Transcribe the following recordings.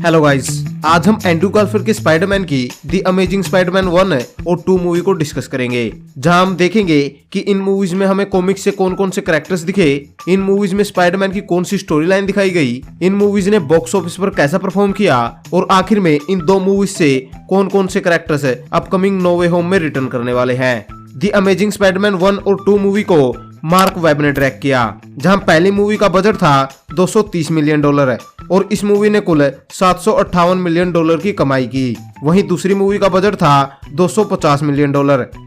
Hello guys, आज हम Andrew Garfield के स्पाइडरमैन की द अमेजिंग स्पाइडरमैन 1 और 2 मूवी को डिस्कस करेंगे, जहां हम देखेंगे कि इन मूवीज में हमें कॉमिक्स से कौन कौन से कैरेक्टर्स दिखे, इन मूवीज में स्पाइडरमैन की कौन सी स्टोरी लाइन दिखाई गई, इन मूवीज ने बॉक्स ऑफिस पर कैसा परफॉर्म किया और आखिर में इन 2 मूवीज से कौन कौन से कैरेक्टर्स अपकमिंग नो वे होम में रिटर्न करने वाले हैं। द अमेजिंग स्पाइडरमैन 1 और 2 मूवी को मार्क वेब ने डायरेक्ट किया, जहां पहली मूवी का बजट था $230 मिलियन और इस मूवी ने कुल $758 मिलियन की कमाई की। वहीं दूसरी मूवी का बजट था $250 मिलियन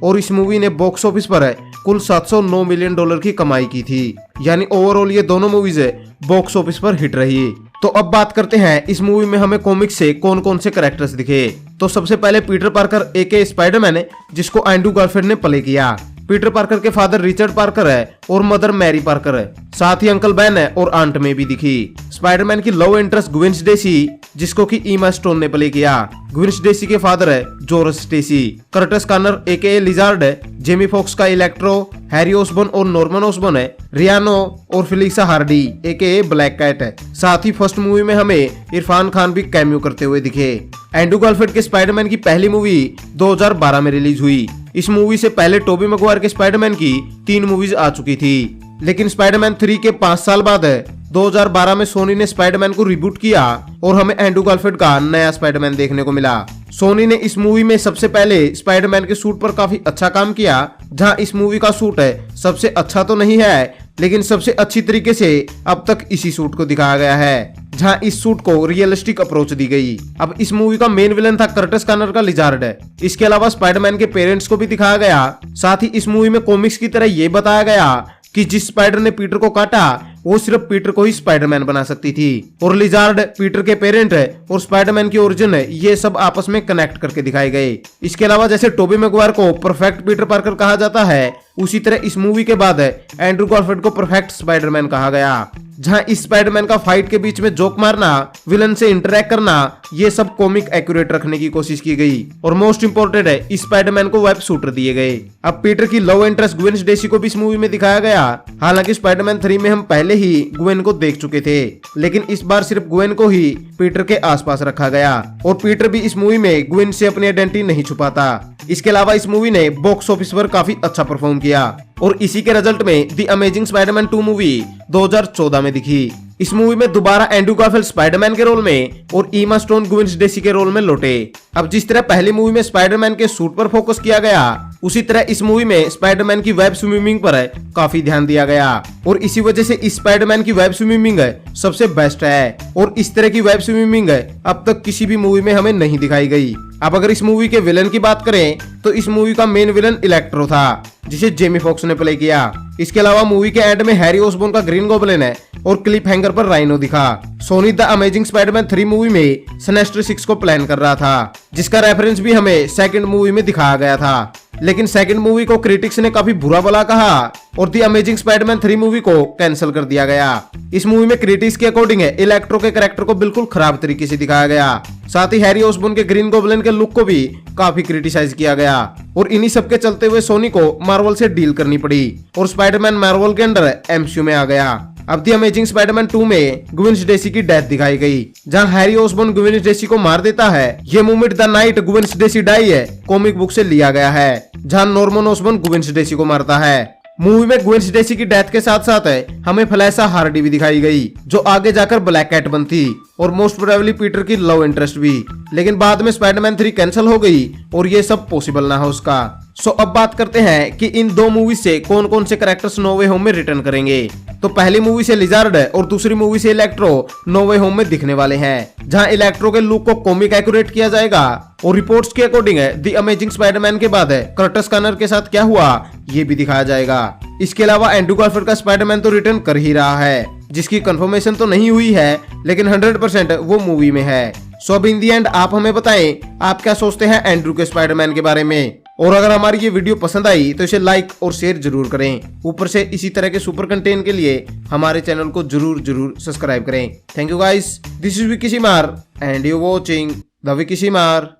और इस मूवी ने बॉक्स ऑफिस पर कुल $709 मिलियन की कमाई की थी। यानी ओवरऑल ये दोनों मूवीज बॉक्स ऑफिस पर हिट रही। तो अब बात करते हैं इस मूवी में हमें कॉमिक्स से कौन कौन से कैरेक्टर्स दिखे। तो सबसे पहले पीटर पार्कर एके स्पाइडरमैन, जिसको एंड्रू गारफील्ड ने प्ले किया। पीटर पार्कर के फादर रिचर्ड पार्कर है और मदर मैरी पार्कर है। साथ ही अंकल बेन है और आंट में भी दिखी। स्पाइडरमैन की लव इंटरेस्ट ग्वेन स्टेसी, जिसको कि ईमा स्टोन ने प्ले किया। ग्वेन स्टेसी के फादर है जोरस स्टेसी। कर्टिस कॉनर एके लिजार्ड है। जेमी फॉक्स का इलेक्ट्रो, हैरी ओसबोर्न और नॉर्मन ओसबोर्न है। रियानो और फिलिक्सा हार्डी एके ब्लैक कैट है। साथ ही फर्स्ट मूवी में हमें इरफान खान भी कैमियो करते हुए दिखे। एंड्रू गारफील्ड के स्पाइडरमैन की पहली मूवी 2012 में रिलीज हुई। इस मूवी से पहले टोबी मैगवायर के स्पाइडरमैन की 3 मूवीज आ चुकी थी, लेकिन स्पाइडरमैन 3 के 5 साल बाद 2012 में सोनी ने स्पाइडरमैन को रिबूट किया और हमें एंड्रू गारफील्ड का नया स्पाइडरमैन देखने को मिला। सोनी ने इस मूवी में सबसे पहले स्पाइडरमैन के सूट पर काफी अच्छा काम किया, जहां इस मूवी का सूट सबसे अच्छा तो नहीं है, लेकिन सबसे अच्छी तरीके से अब तक इसी सूट को दिखाया गया है, जहां इस सूट को रियलिस्टिक अप्रोच दी गई। अब इस मूवी का मेन विलन था कर्टिस कॉनर का लिजार्ड। इसके अलावा स्पाइडरमैन के पेरेंट्स को भी दिखाया गया। साथ ही इस मूवी में कॉमिक्स की तरह ये बताया गया कि जिस स्पाइडर ने पीटर को काटा वो सिर्फ पीटर को ही स्पाइडरमैन बना सकती थी, और लिजार्ड, पीटर के पेरेंट और स्पाइडरमैन की ओरिजिन ये सब आपस में कनेक्ट करके दिखाए गए। इसके अलावा जैसे टोबी मैगवायर को परफेक्ट पीटर पार्कर कहा जाता है, उसी तरह इस मूवी के बाद एंड्रू गारफील्ड को परफेक्ट स्पाइडरमैन कहा गया, जहां इस स्पाइडरमैन का फाइट के बीच में जोक मारना, विलन से इंटरेक्ट करना, ये सब कॉमिक एक्यूरेट रखने की कोशिश की गई। और मोस्ट इंपोर्टेंट है, इस स्पाइडरमैन को वेब शूटर दिए गए। अब पीटर की लव इंटरेस्ट ग्वेन स्टेसी को भी इस मूवी में दिखाया गया। हालांकि स्पाइडरमैन 3 में हम पहले ही ग्वेन को देख चुके थे, लेकिन इस बार सिर्फ ग्वेन को ही पीटर के आसपास रखा गया, और पीटर भी इस मूवी में ग्वेन से अपनी आइडेंटिटी नहीं छुपाता। इसके अलावा इस मूवी ने बॉक्स ऑफिस पर काफी अच्छा परफॉर्म किया, और इसी के रिजल्ट में द अमेजिंग स्पाइडरमैन 2 मूवी 2014 में दिखी। इस मूवी में दोबारा एंड्रू गारफील्ड स्पाइडरमैन के रोल में और ईमा स्टोन ग्वेन स्टेसी के रोल में लौटे। अब जिस तरह पहली मूवी में स्पाइडरमैन के सूट पर फोकस किया गया, उसी तरह इस मूवी में स्पाइडरमैन की वेब स्विमिंग पर काफी ध्यान दिया गया, और इसी वजह से इस स्पाइडरमैन की वेब स्विमिंग सबसे बेस्ट है, और इस तरह की वेब स्विमिंग अब तक किसी भी मूवी में हमें नहीं दिखाई गई। अब अगर इस मूवी के विलन की बात करें तो इस मूवी का मेन विलन इलेक्ट्रो था, जिसे जेमी फॉक्स ने प्ले किया। इसके अलावा मूवी के एंड में हैरी ओसबोर्न का ग्रीन गॉब्लिन है और क्लिफ हैंगर पर राइनो दिखा। Sony the amazing spiderman 3 movie में सिनेस्टर 6 को प्लान कर रहा था, जिसका रेफरेंस भी हमें सेकंड मूवी में दिखाया गया था, लेकिन सेकंड मूवी को क्रिटिक्स ने काफी बुरा भला कहा और द अमेजिंग स्पाइडरमैन 3 मूवी को कैंसिल कर दिया गया। इस मूवी में क्रिटिक्स के अकॉर्डिंग इलेक्ट्रो के कैरेक्टर को बिल्कुल खराब तरीके से दिखाया गया। साथ ही हैरी ओसबोर्न के ग्रीन गॉब्लिन के लुक को भी काफी क्रिटिसाइज किया गया, और इन्हीं सब के चलते हुए सोनी को मार्वल से डील करनी पड़ी और स्पाइडरमैन मार्वल के अंडर एमसीयू में आ गया। अब द अमेजिंग स्पाइडरमैन 2 में ग्वेन स्टेसी की डेथ दिखाई गई, जहां हैरी ओसबोर्न ग्वेन स्टेसी को मार देता है। ये movement the night Gwen Stacy die है कॉमिक बुक से लिया गया है, जहां नॉर्मन ओसबोर्न ग्वेन स्टेसी को मारता है। मूवी में ग्वेन स्टेसी की डेथ के साथ साथ हमें फिलिक्सा हार्डी भी दिखाई गई, जो आगे जाकर ब्लैक कैट बनती, और मोस्ट प्रोबेबली पीटर की लव इंटरेस्ट भी, लेकिन बाद में स्पाइडरमैन 3 कैंसिल हो गई और ये सब पॉसिबल ना हो उसका। सो अब बात करते हैं कि इन 2 मूवी से कौन कौन से कैरेक्टर्स नो वे होम में रिटर्न करेंगे। तो पहली मूवी से लिजार्ड और दूसरी मूवी से इलेक्ट्रो नो वे होम में दिखने वाले हैं, जहां इलेक्ट्रो के लुक को कॉमिक एक्यूरेट किया जाएगा, और रिपोर्ट्स के अकॉर्डिंग द अमेजिंग स्पाइडरमैन के बाद कर्टिस कॉनर के साथ क्या हुआ ये भी दिखाया जाएगा। इसके अलावा एंड्रू गारफील्ड का स्पाइडरमैन तो रिटर्न कर ही रहा है, जिसकी कंफर्मेशन तो नहीं हुई है, लेकिन 100% वो मूवी में है। सो अब इन दी एंड आप हमें बताएं आप क्या सोचते हैं एंड्रू के स्पाइडरमैन के बारे में, और अगर हमारी ये वीडियो पसंद आई तो इसे लाइक और शेयर जरूर करें। ऊपर से इसी तरह के सुपर कंटेंट के लिए हमारे चैनल को जरूर सब्सक्राइब करें। Thank you guys, this is Vicky Shimar and you watching the Vicky शिमार।